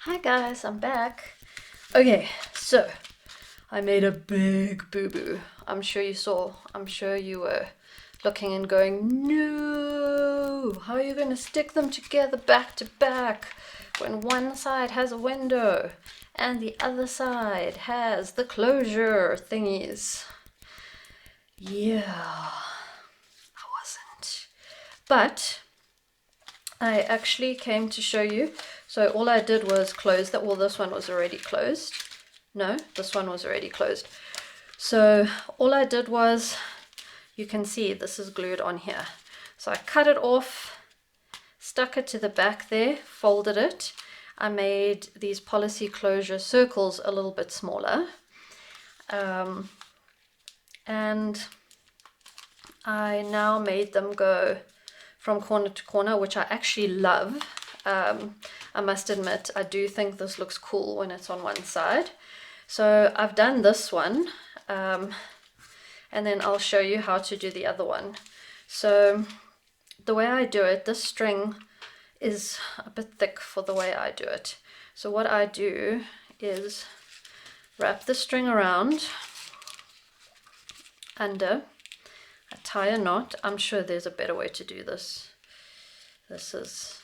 Hi guys, I'm back. Okay, so I made a big boo-boo. I'm sure you saw. I'm sure you were looking and going, no, how are you going to stick them together back to back when one side has a window and the other side has the closure thingies? Yeah, I wasn't. But I actually came to show you. So all I did was close that. Well, this one was already closed. No, this one was already closed. So all I did was, you can see this is glued on here. So I cut it off, stuck it to the back there, folded it. I made these policy closure circles a little bit smaller. And I now made them go from corner to corner, which I actually love. I must admit, I do think this looks cool when it's on one side. So I've done this one, and then I'll show you how to do the other one. So the way I do it, this string is a bit thick for the way I do it. So what I do is wrap the string around under, I tie a knot. I'm sure there's a better way to do this. This is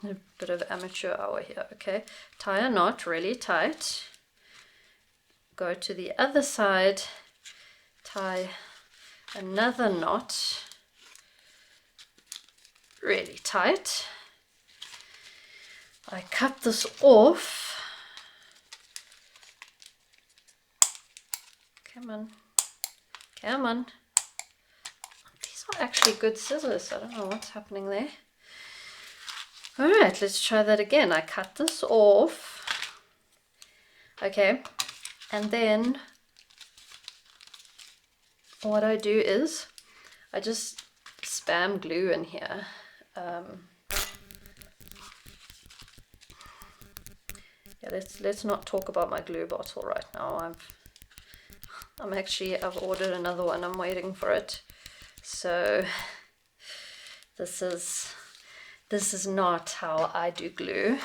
a bit of amateur hour here, okay? Tie a knot really tight. Go to the other side, tie another knot really tight. I cut this off. Come on, come on. These are actually good scissors. I don't know what's happening there. All right, let's try that again. I cut this off. Okay, and then what I do is I just spam glue in here. Yeah, let's not talk about my glue bottle right now. I've ordered another one. I'm waiting for it. So this is not how I do glue.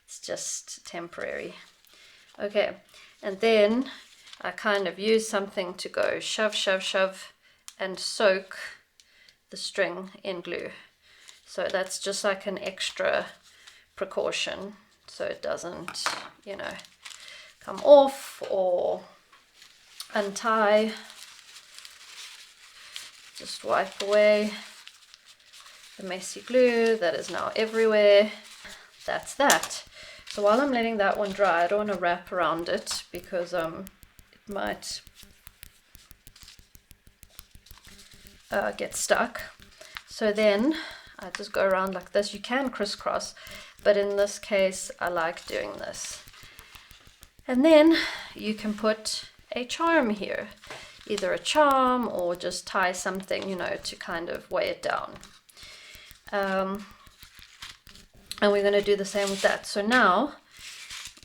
It's just temporary. Okay, and then I kind of use something to go shove, shove, shove and soak the string in glue. So that's just like an extra precaution so it doesn't, you know, come off or untie. Just wipe away the messy glue that is now everywhere. That's that. So while I'm letting that one dry, I don't want to wrap around it because it might get stuck. So then I just go around like this. You can crisscross, but in this case I like doing this. And then you can put a charm here, either a charm or just tie something, you know, to kind of weigh it down. And we're going to do the same with that. So now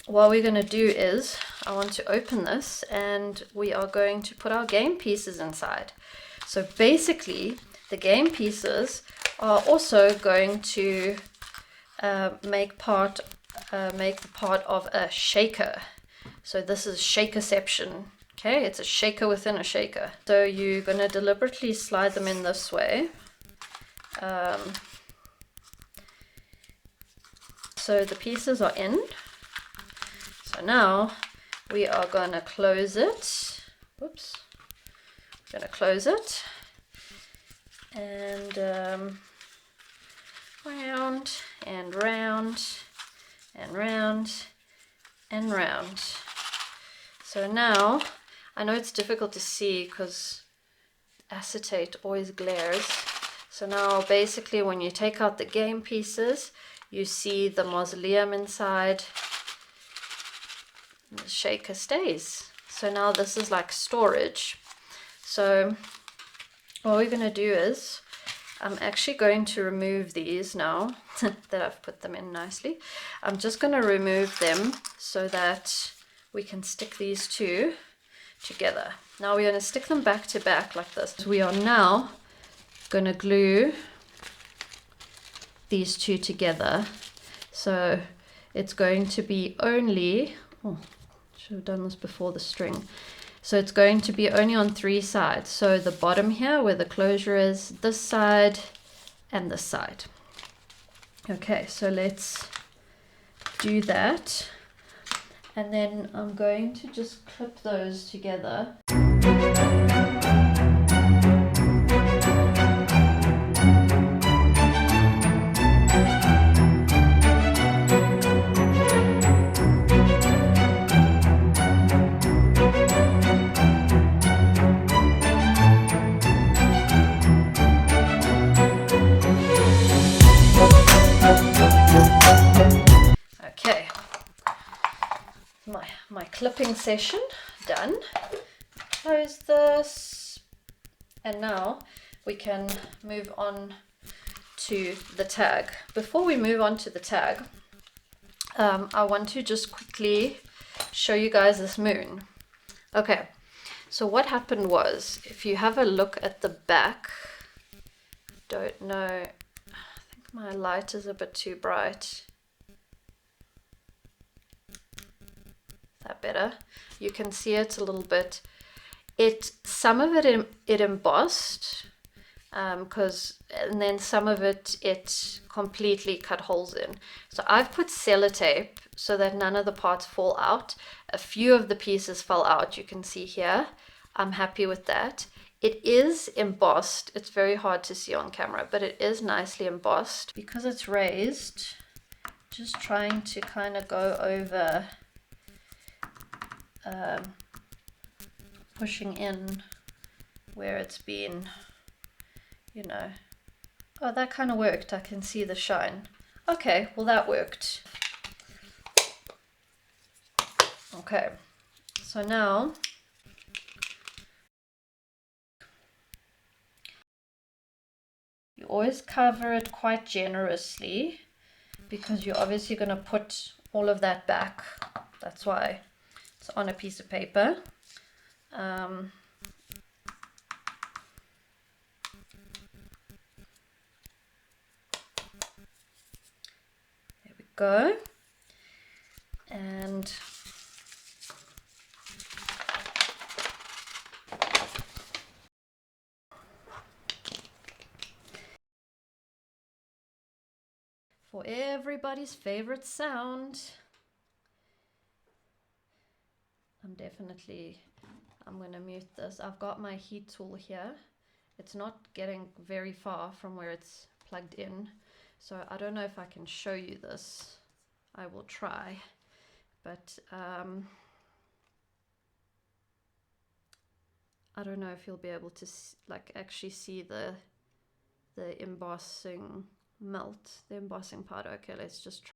what we're going to do is I want to open this and we are going to put our game pieces inside. So basically the game pieces are also going to make the part of a shaker. So this is Shaker-ception. Okay, it's a shaker within a shaker. So you're going to deliberately slide them in this way. So the pieces are in. So now we are going to close it. Whoops. We're going to close it. And round and round and round and round. So now, I know it's difficult to see because acetate always glares. So now basically when you take out the game pieces, you see the mausoleum inside. The shaker stays. So now this is like storage. So what we're going to do is, I'm actually going to remove these now that I've put them in nicely. I'm just going to remove them so that we can stick these two together. Now we're going to stick them back to back like this. We are now going to glue these two together. So it's going to be only, oh, should have done this before the string. So it's going to be only on 3 sides. So the bottom here where the closure is, this side and this side. Okay, so let's do that. And then I'm going to just clip those together. Okay, my clipping session done. Close this, and now we can move on to the tag. Before we move on to the tag, I want to just quickly show you guys this moon. Okay, so what happened was, if you have a look at the back, don't know, I think my light is a bit too bright. That better? You can see it a little bit. Some of it embossed, and then some of it completely cut holes in. So I've put sellotape so that none of the parts fall out. A few of the pieces fell out, you can see here. I'm happy with that. It is embossed. It's very hard to see on camera, but it is nicely embossed. Because it's raised, just trying to kind of go over, pushing in where it's been, you know. Oh, that kind of worked. I can see the shine. Okay, well that worked. Okay, so now you always cover it quite generously because you're obviously going to put all of that back. That's why it's on a piece of paper. There we go. And for everybody's favorite sound, I'm going to mute this. I've got my heat tool here. It's not getting very far from where it's plugged in, so I don't know if I can show you this. I will try, but I don't know if you'll be able to actually see the embossing melt, the embossing part. Okay, let's just try.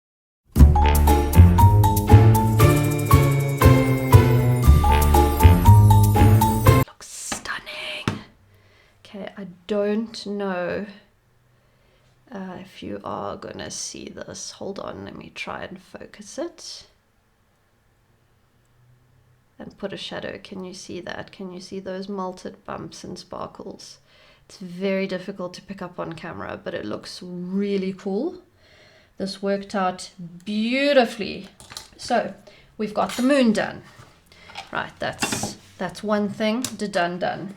Looks stunning. Okay, I don't know if you are gonna see this. Hold on, let me try and focus it and put a shadow. Can you see that? Can you see those melted bumps and sparkles? It's very difficult to pick up on camera, but it looks really cool. This worked out beautifully. So we've got the moon done. Right, that's one thing done.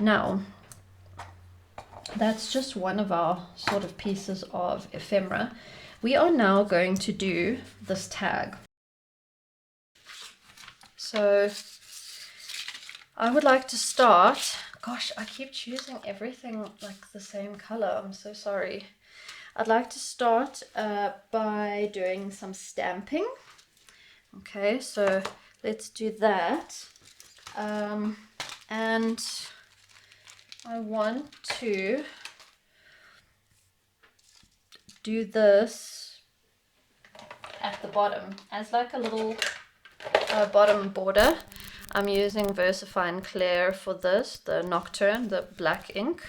Now, that's just one of our sort of pieces of ephemera. We are now going to do this tag. So I would like to start. Gosh, I keep choosing everything like the same color. I'm so sorry. I'd like to start by doing some stamping. Okay, so let's do that. And I want to do this at the bottom as like a little bottom border. I'm using VersaFine Clear for this, the Nocturne, the black ink.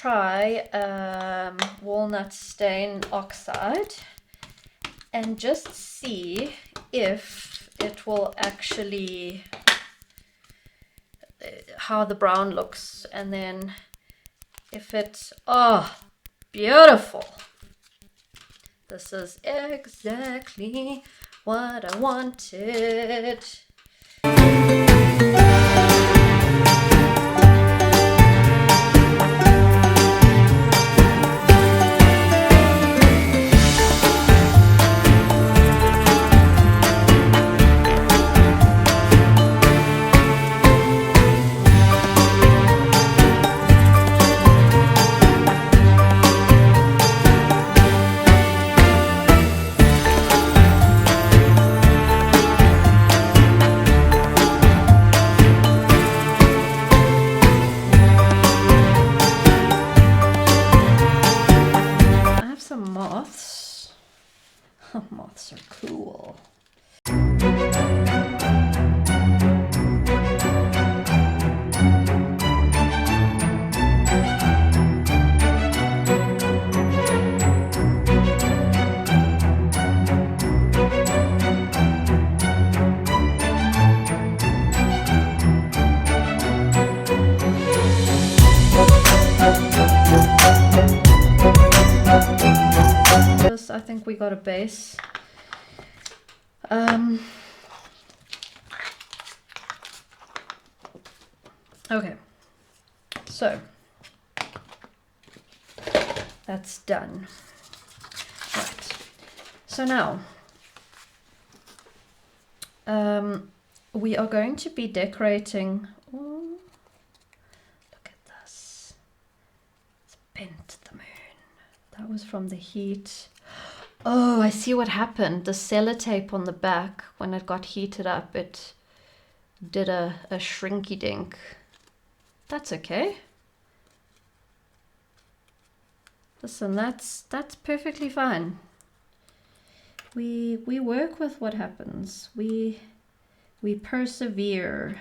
try walnut stain oxide and just see if it will actually, how the brown looks, and then if it's, oh, beautiful. This is exactly what I wanted. Moths. Moths are cool. I think we got a base. Okay, so that's done. Right, so now we are going to be decorating. Oh, look at this, it's bent the moon. That was from the heat. Oh, I see what happened. The sellotape on the back, when it got heated up, it did a shrinky dink. That's okay. Listen, that's perfectly fine. We work with what happens. We persevere.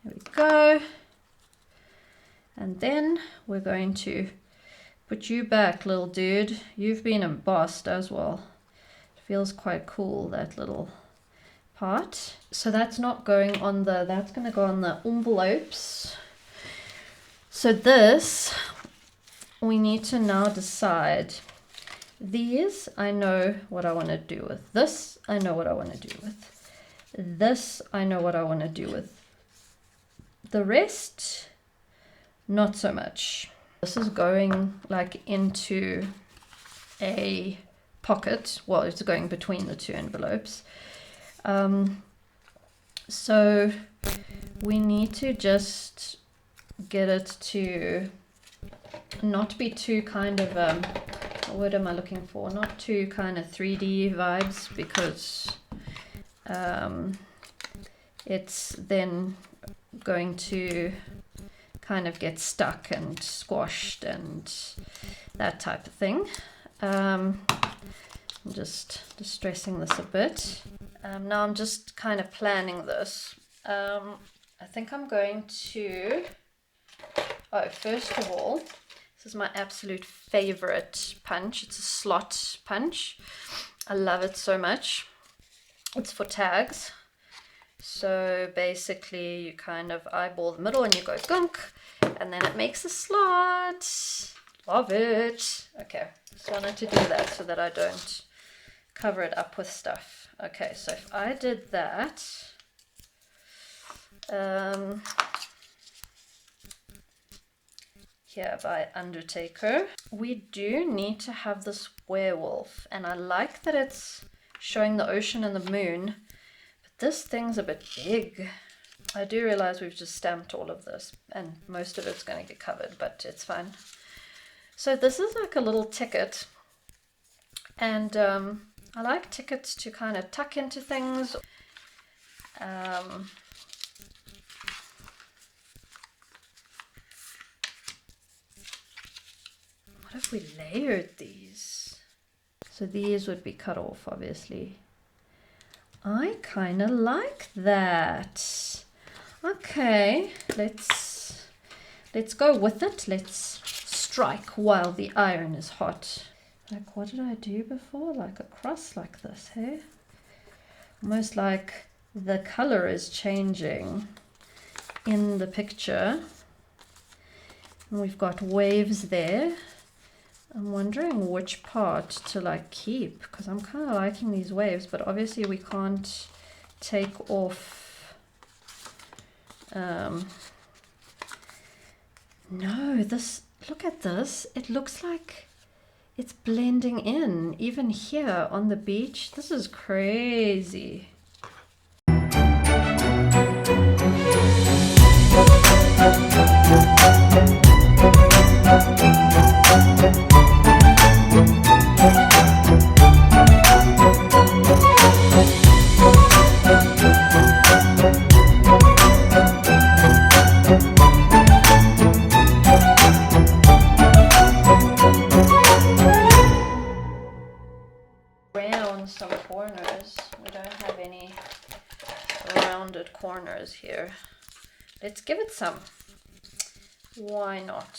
There we go. And then we're going to put you back, little dude. You've been embossed as well. It feels quite cool, that little part. So that's not going on the, that's gonna go on the envelopes. So this, we need to now decide. These, I know what I want to do with. This, I know what I want to do with. This, I know what I want to do with. The rest, not so much. This is going like into a pocket. Well, it's going between the two envelopes. So we need to just get it to not be too kind of, what word am I looking for? Not too kind of 3D vibes, because it's then going to kind of get stuck and squashed and that type of thing. I'm just distressing this a bit. Now I'm just kind of planning this. I think I'm going to, first of all, this is my absolute favorite punch. It's a slot punch. I love it so much. It's for tags. So basically you kind of eyeball the middle and you go gunk, and then it makes a slot. Love it. Okay, just wanted to do that so that I don't cover it up with stuff. Okay, so if I did that, here by Undertaker, we do need to have this werewolf, and I like that it's showing the ocean and the moon, but this thing's a bit big. I do realize we've just stamped all of this and most of it's going to get covered, but it's fine. So this is like a little ticket, and I like tickets to kind of tuck into things. What if we layered these? So these would be cut off, obviously. I kind of like that. Okay, let's go with it. Let's strike while the iron is hot. Like, what did I do before? Like a cross like this, hey? Almost like the color is changing in the picture. And we've got waves there. I'm wondering which part to like keep, because I'm kind of liking these waves, but obviously we can't take off. No, this, look at this. It looks like it's blending in, even here on the beach. This is crazy. Round some corners. We don't have any rounded corners here. Let's give it some. Why not?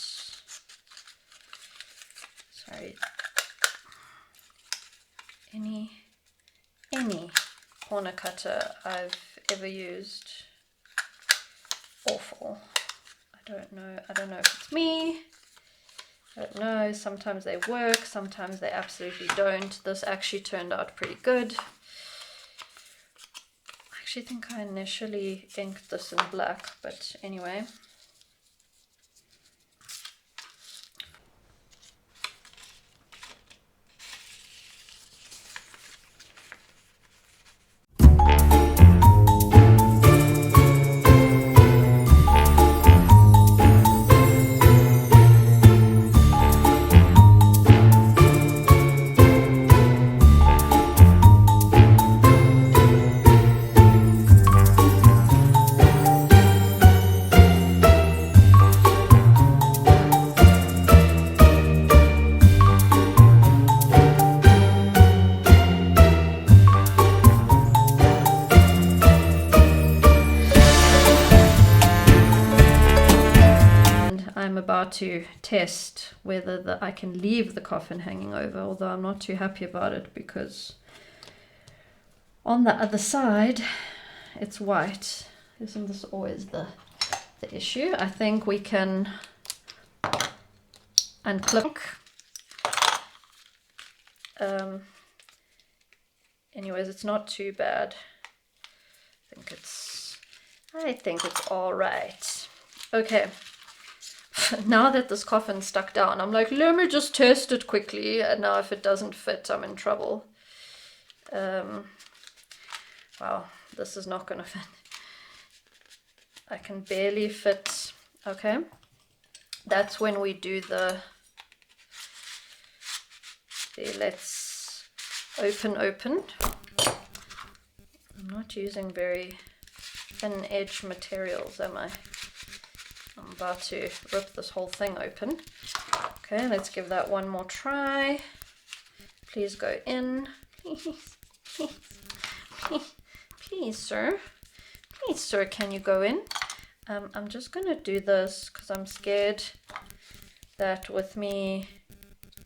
Sorry. Any corner cutter I've ever used. Awful. I don't know if it's me. I don't know. Sometimes they work, sometimes they absolutely don't. This actually turned out pretty good. I actually think I initially inked this in black, but anyway. To test whether I can leave the coffin hanging over, although I'm not too happy about it because on the other side it's white. Isn't this always the issue? I think we can unclip. Anyways, it's not too bad. I think it's all right. Okay. Now that this coffin's stuck down, I'm like, let me just test it quickly, and now if it doesn't fit, I'm in trouble. Wow, this is not gonna fit. I can barely fit. Okay, that's when we do the let's open. I'm not using very thin edge materials, am I? I'm about to rip this whole thing open. Okay, let's give that one more try. Please go in. Please, sir. Please, sir, can you go in? I'm just going to do this because I'm scared that with me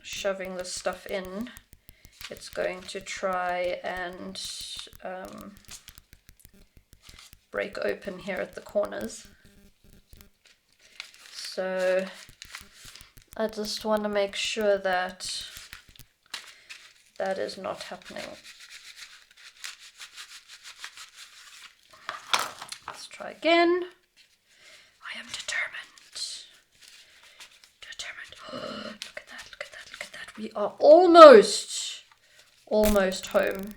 shoving this stuff in, it's going to try and break open here at the corners. So I just want to make sure that that is not happening. Let's try again. I am determined. Look at that. We are almost home.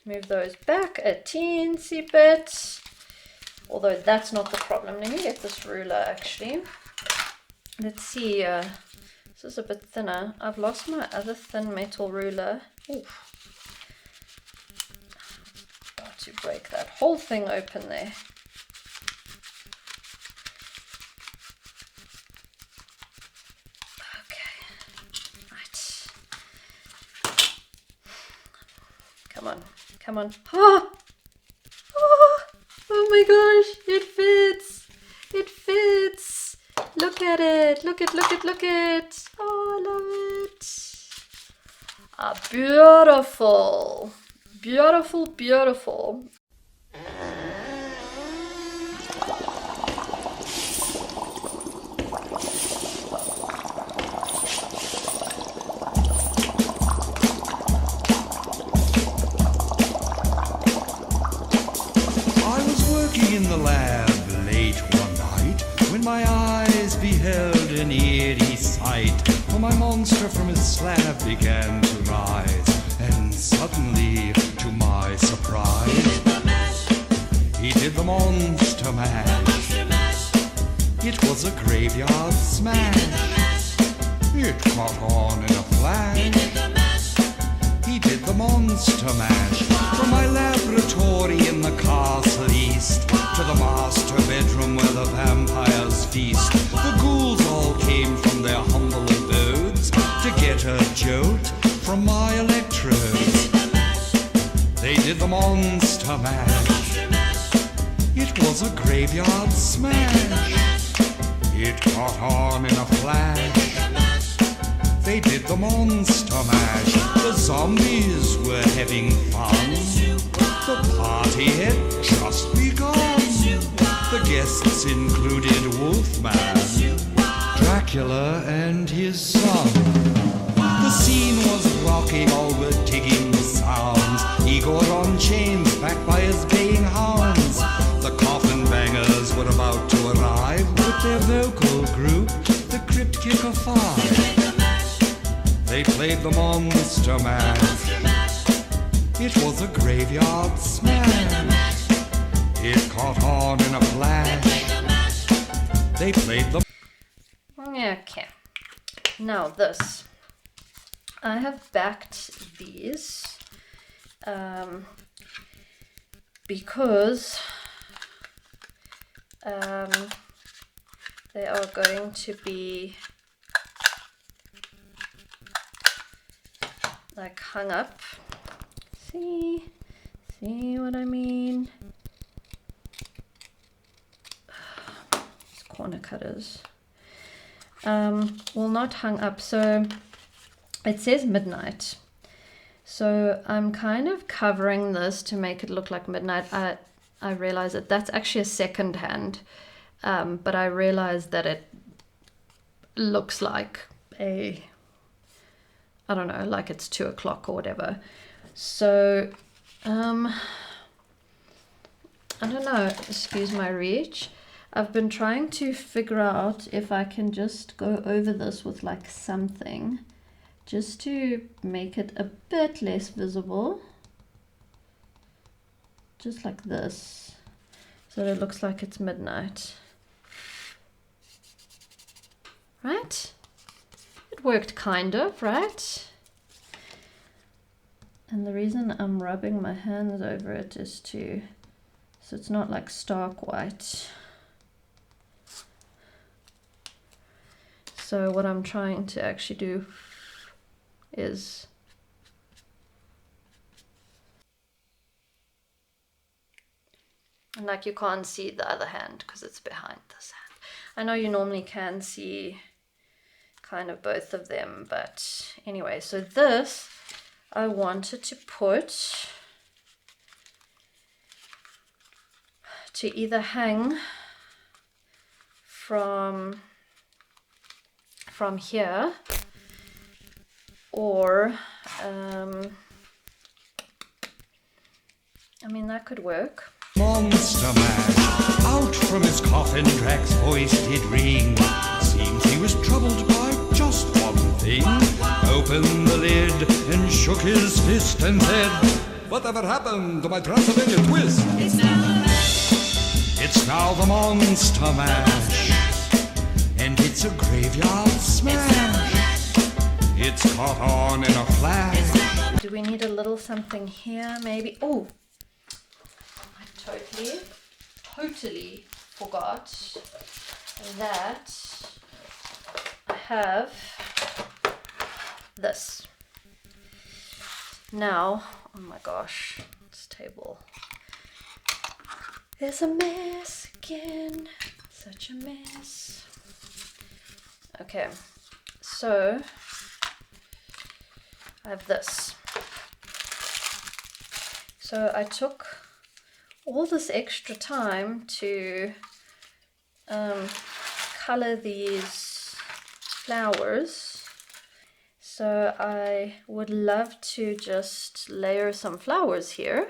Move those back a teensy bit. Although that's not the problem. Let me get this ruler actually. Let's see, this is a bit thinner. I've lost my other thin metal ruler. Oof. Got to break that whole thing open there. Okay, right. Come on. Ah! Oh my gosh, it fits. Look at it. Look it, look it, look it. Oh, I love it. Ah, beautiful. Beautiful, beautiful. In the lab late one night, when my eyes beheld an eerie sight, for my monster from his slab began to rise, and suddenly, to my surprise, he did the monster mash. It was a graveyard smash. It caught on in a flash. He did the monster mash. From my laboratory in the castle east to the master bedroom where the vampires feast, the ghouls all came from their humble abodes to get a jolt from my electrodes. They did the monster mash. It was a graveyard smash. It caught on in a flash. They did the monster mash. The zombies were having fun. The party had just begun. The guests included Wolfman, Dracula and his son. The scene was rocking, all were digging the sounds. Igor on chains, backed by his baying hounds. The coffin bangers were about to arrive with their vocal group, the Crypt Kicker 5. They played the monster mash. It was a graveyard smash. It caught on in a flash. They played the... Okay. Now this. I have backed these because they are going to be like hung up. See what I mean? These corner cutters. Well, not hung up. So it says midnight. So I'm kind of covering this to make it look like midnight. I realize that that's actually a second hand, but I realize that it looks like a, I don't know, like it's 2 o'clock or whatever. So, I don't know, excuse my reach. I've been trying to figure out if I can just go over this with like something, just to make it a bit less visible. Just like this, so that it looks like it's midnight. Right? It worked kind of, right? And the reason I'm rubbing my hands over it is to, so it's not like stark white. So what I'm trying to actually do is and like you can't see the other hand because it's behind this hand. I know you normally can see kind of both of them, but anyway, so this I wanted to put to either hang from here or I mean that could work. Monster mash. Out from his coffin, Drac's voice did ring. Seems he was troubled by just one thing. Opened the lid and shook his fist and said, "Whatever happened to my Transylvania twist? It's now the mash. It's now the monster mash. And it's a graveyard smash. It's caught on in a flash." Do we need a little something here maybe? Oh, totally forgot that I have this. Now, oh my gosh, this table is a mess again. Such a mess. Okay, so I have this. So I took all this extra time to color these flowers. So I would love to just layer some flowers here.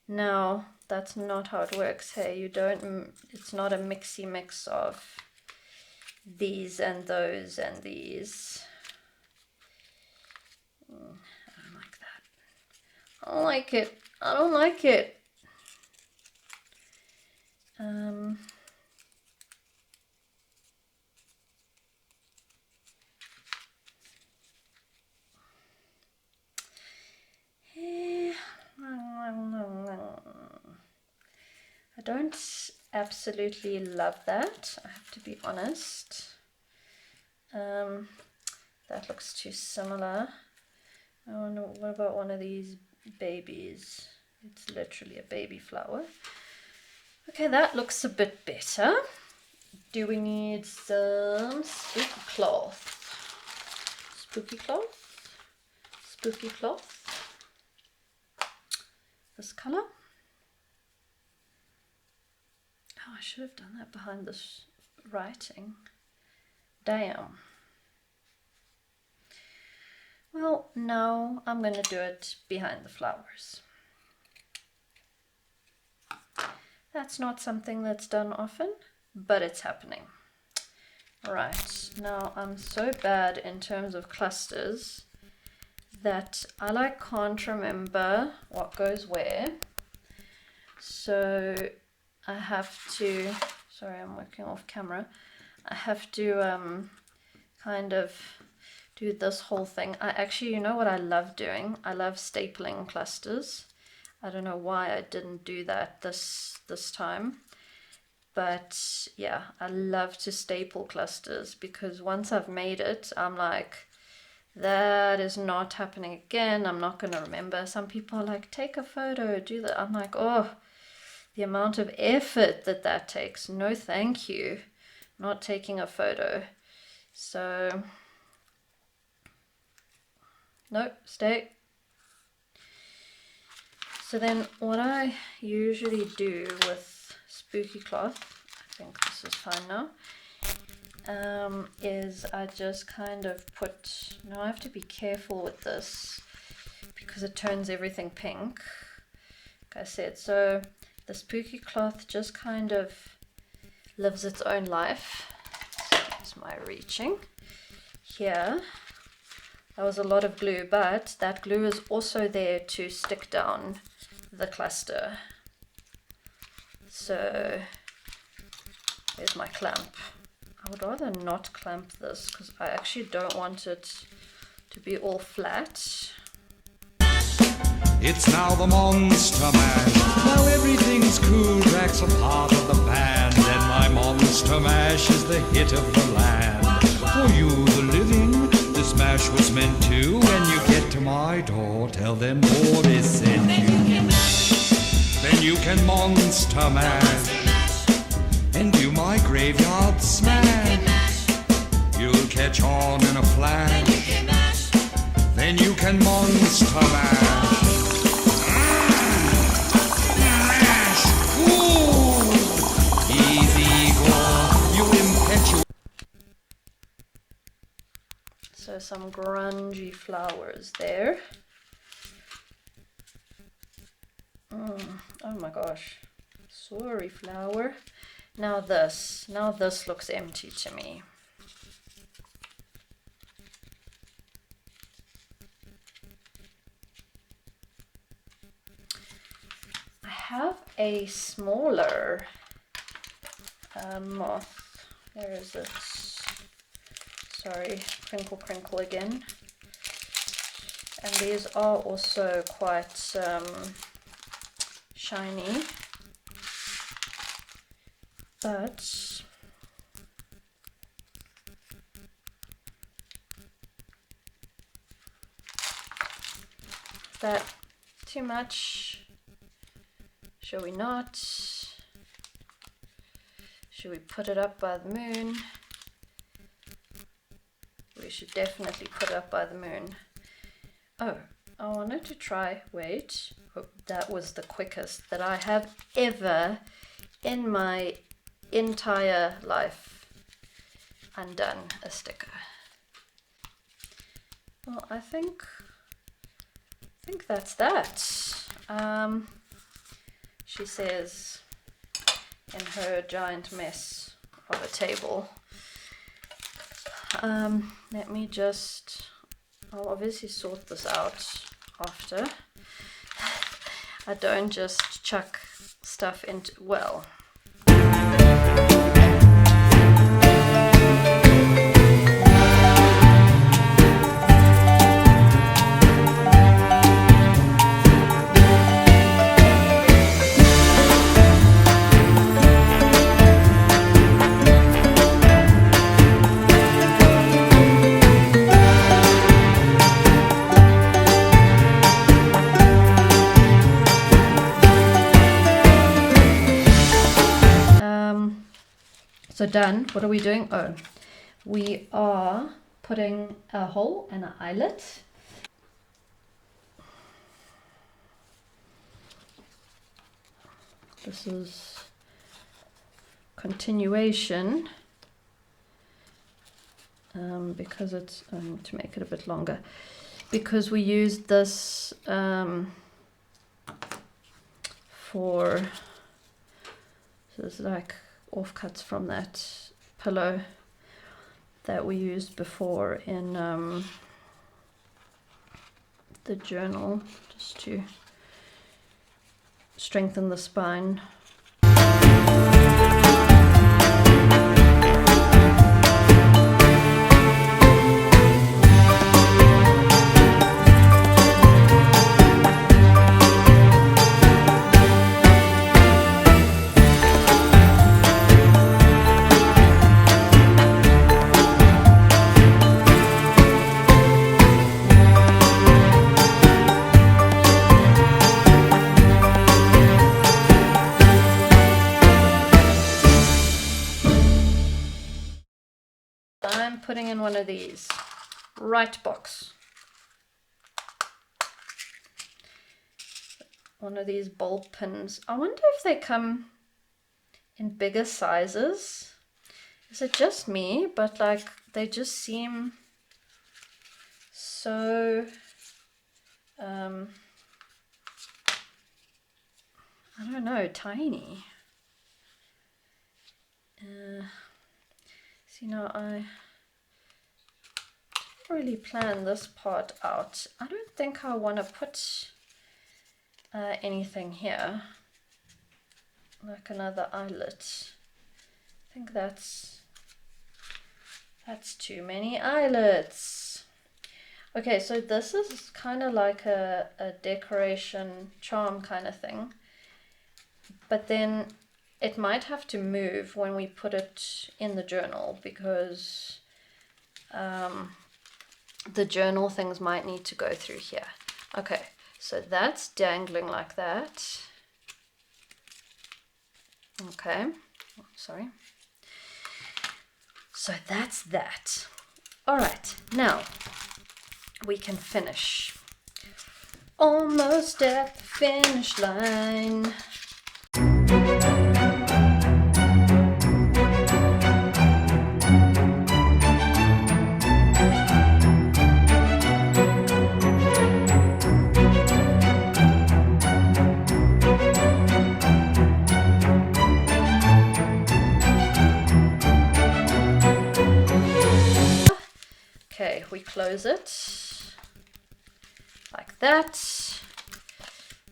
Now that's not how it works. Hey, you don't, it's not a mixy mix of these and those and these. I don't like that. I don't like it. I don't like it. I don't absolutely love that, I have to be honest. That looks too similar. I wonder, what about one of these babies? It's literally a baby flower. Okay, that looks a bit better. Do we need some spooky cloth? Spooky cloth? Spooky cloth? This color? Oh, I should have done that behind this writing. Damn. Well, no, I'm going to do it behind the flowers. That's not something that's done often, but it's happening. Right, now I'm so bad in terms of clusters that I can't remember what goes where. So I have to, sorry, I'm working off camera. I have to kind of do this whole thing. I actually, you know what I love doing? I love stapling clusters. I don't know why I didn't do that this time. But yeah, I love to staple clusters because once I've made it, I'm like, that is not happening again. I'm not going to remember. Some people are like, take a photo, do that. I'm like, oh, the amount of effort that takes. No, thank you. Not taking a photo. So, no, stay. So then what I usually do with spooky cloth, I think this is fine now, is I just kind of put, now I have to be careful with this because it turns everything pink, like I said. So the spooky cloth just kind of lives its own life. So that's my reaching. Here, that was a lot of glue, but that glue is also there to stick down the cluster. So here's my clamp. I would rather not clamp this because I actually don't want it to be all flat. It's now the Monster Mash. Now everything's cool, Drax a part of the band, and my Monster Mash is the hit of the land. For you, the living, this mash was meant to. When you get to my door, tell them Boris sent you. Then you can Monster Mash and do my graveyard smash. You'll catch on in a flash. Then you can Monster Mash. Mash! Ooh! Easy go, you impetuous. So some grungy flowers there. Oh my gosh, sorry flower. Now this looks empty to me. I have a smaller moth. Where is it? Sorry, crinkle again. And these are also quite shiny, but is that too much? Shall we not? Should we put it up by the moon? We should definitely put it up by the moon. Oh, I wanted to try, wait, oh, that was the quickest that I have ever in my entire life undone a sticker. Well, I think that's that. She says in her giant mess of a table. Let me just, I'll obviously sort this out after. I don't just chuck stuff into, well. So done. What are we doing? Oh, we are putting a hole and an eyelet. This is continuation because it's to make it a bit longer, because we used this for, so it's like offcuts from that pillow that we used before in the journal, just to strengthen the spine. I'm putting in one of these right box, one of these ball pins. I wonder if they come in bigger sizes. Is it just me? But like they just seem so I don't know, tiny. You know, I didn't really plan this part out. I don't think I want to put anything here, like another eyelet. I think that's too many eyelets. Okay, so this is kind of like a decoration charm kind of thing, but then it might have to move when we put it in the journal, because the journal things might need to go through here. Okay, so that's dangling like that. Okay, sorry. So that's that. All right, now we can finish. Almost at the finish line. Okay, we close it like that.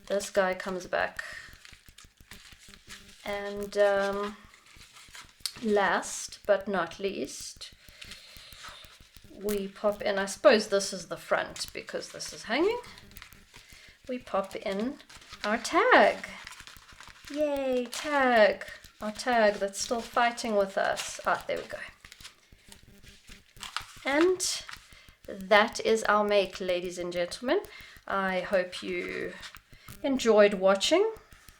This guy comes back, and last but not least, we pop in, I suppose this is the front because this is hanging, we pop in our tag. Yay, tag! Our tag that's still fighting with us. Ah, there we go. And that is our make, ladies and gentlemen. I hope you enjoyed watching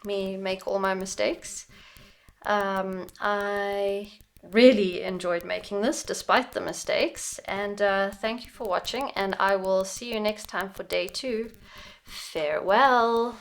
me make all my mistakes. I really enjoyed making this despite the mistakes, and thank you for watching, and I will see you next time for day 2. Farewell!